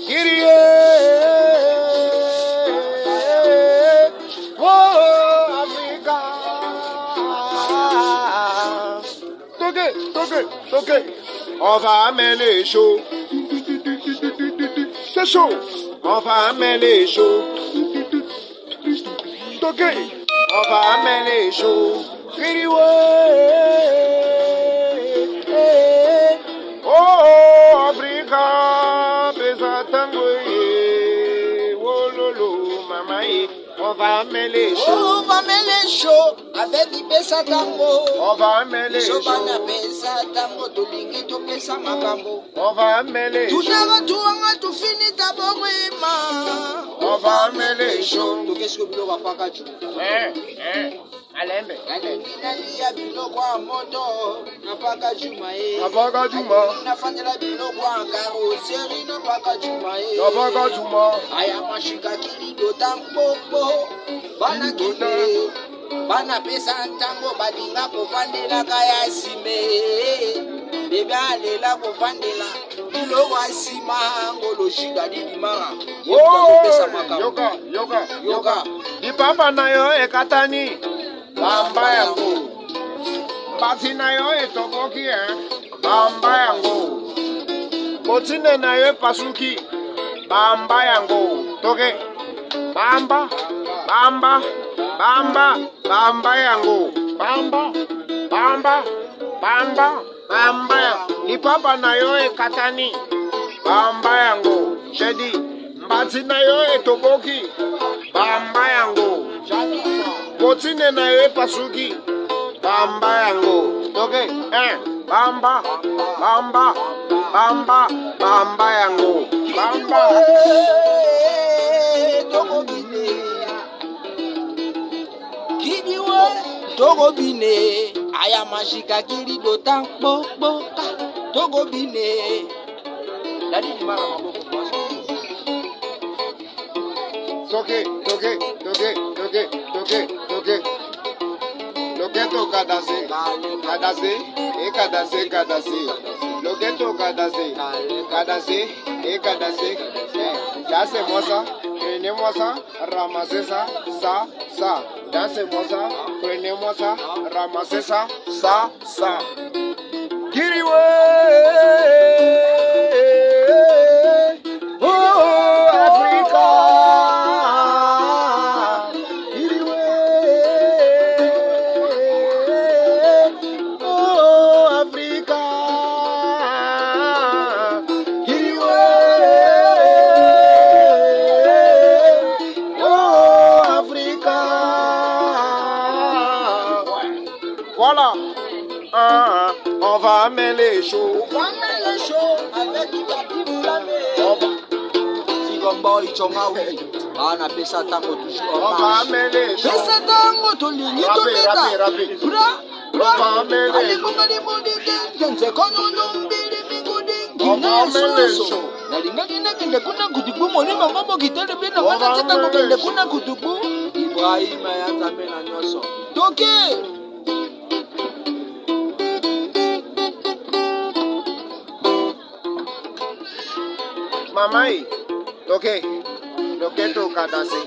Kyrie, oh Africa. Toqué. On va amener chaud. C'est chaud. On va amener chaud. Toqué. On va amener chaud. Kyrie, oh Africa, pesa tango oh lolo mama on va mêler chaud. On va mêler chaud avec du pesa tango. On va mêler chaud. Sobana pesa tango tolingi to pesa makambo. On va mêler chaud. Tunanga tuanga tu fini taborima. On va mêler chaud. To qu'est-ce que vous va pas kachu? Alembe. Nani ya bino kwa moto na paka juma e. Na paka juma. Na fanyela bino kwa ngaro seri na paka juma e. Na paka juma. Aya mashika kilido tampopo. Bana kile. Bana pesa ntango badinga kovandela kaya sime. Bebe alela kovandela. Bilo wasima ngolo shida didi mara. Yoga. Di papa na yo ekatani. Bamba yango. Mbati na yo etoboki Bamba yango. Botine na yo pasuki. Bamba yango. Toke. Bamba yango. Bamba. Di papa na yo ekatani. Bamba yango. Jedi. Mbati na yo etoboki. Bamba yango. Botine na yo pasuki. Bamba yango. Toke. Bamba yango. Bamba. Togo bine, aya mashika kiri do tampo boka. Togo bine, dadi di mara maboko. Toke. Loketo kadase. Loketo kadase. Dansez-moi ça, prenez-moi ça, ramassez ça, ça. Dansez-moi ça, prenez-moi ça, ramassez ça, ça. Kiriwe, oh Africa. Kiriwe, oh Africa. Kiriwe, oh Africa. Voilà. On va mêler chaud. On va mêler chaud avec du papier flammé. Sigombo ichongawi. Ana pesa tango toujours. On va mêler chaud. Pesa tango tolingi to meta. On va mêler chaud. Ali kumali modike. Jense kono nombili mingudi. On va mêler chaud. Nalinga kende kuna kutubu moni mambo kitende bina mata tango kende kuna kutubu. Ibrahim ayata mena nyoso. Toke. Mamai, okay. Loketo kadase.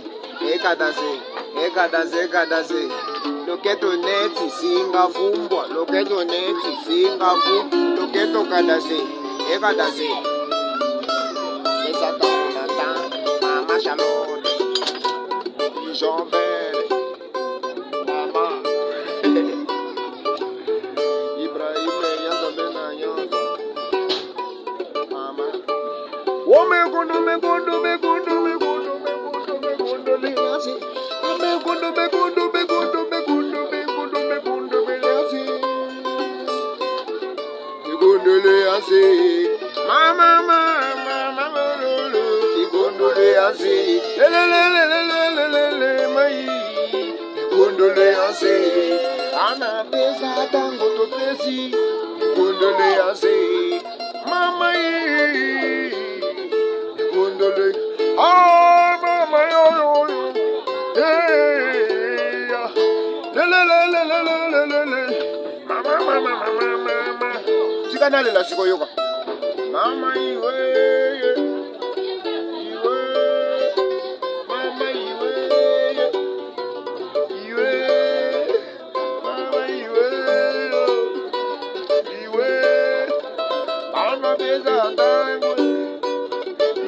Loketo neti singa fumbwa. Loketo kadase. Esata mama Charlotte. Jean Bert. Mama. Ibrahim Yazabena Yosa. Mama. Ana pesa tango to pesi. Mama oh mama yo hey le mama sikana lela siko yoka Mama iwe, iwe, mama iwe, iwe, mama iwe, iwe, mama beza tangu,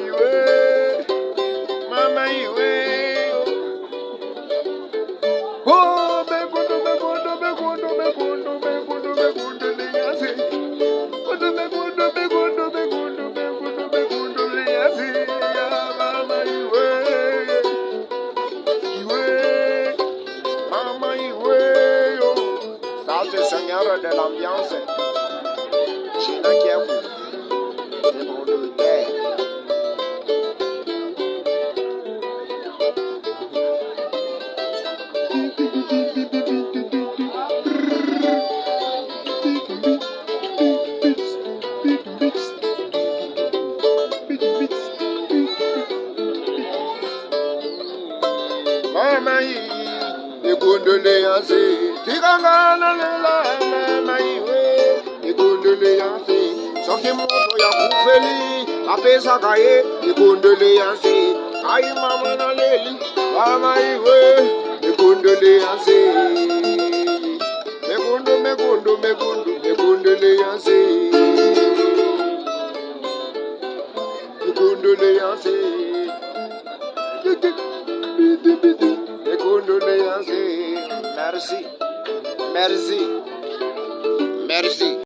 iwe, mama iwe. Oh, begundo, begundo, begundo, begundo, begundo, begundo, lenyase. Begundo, begundo, begundo, begundo, begundo, begundo, lenyase. Ya mama iwe, iwe, mama iwe, yo. Ça c'est Seigneur de l'ambiance. China qui est fou. C'est bon de terre. Mama iwe, condoléances. Tirangana lela, mama iwe, condoléances. Soki moto ya kufeli, apesa kaye, condoléances. Ayi mama na leli, mama iwe, condoléances. Megundo, megundo, megundo, condoléances. Condoléances. Les condoléances. Merci. Merci. Merci.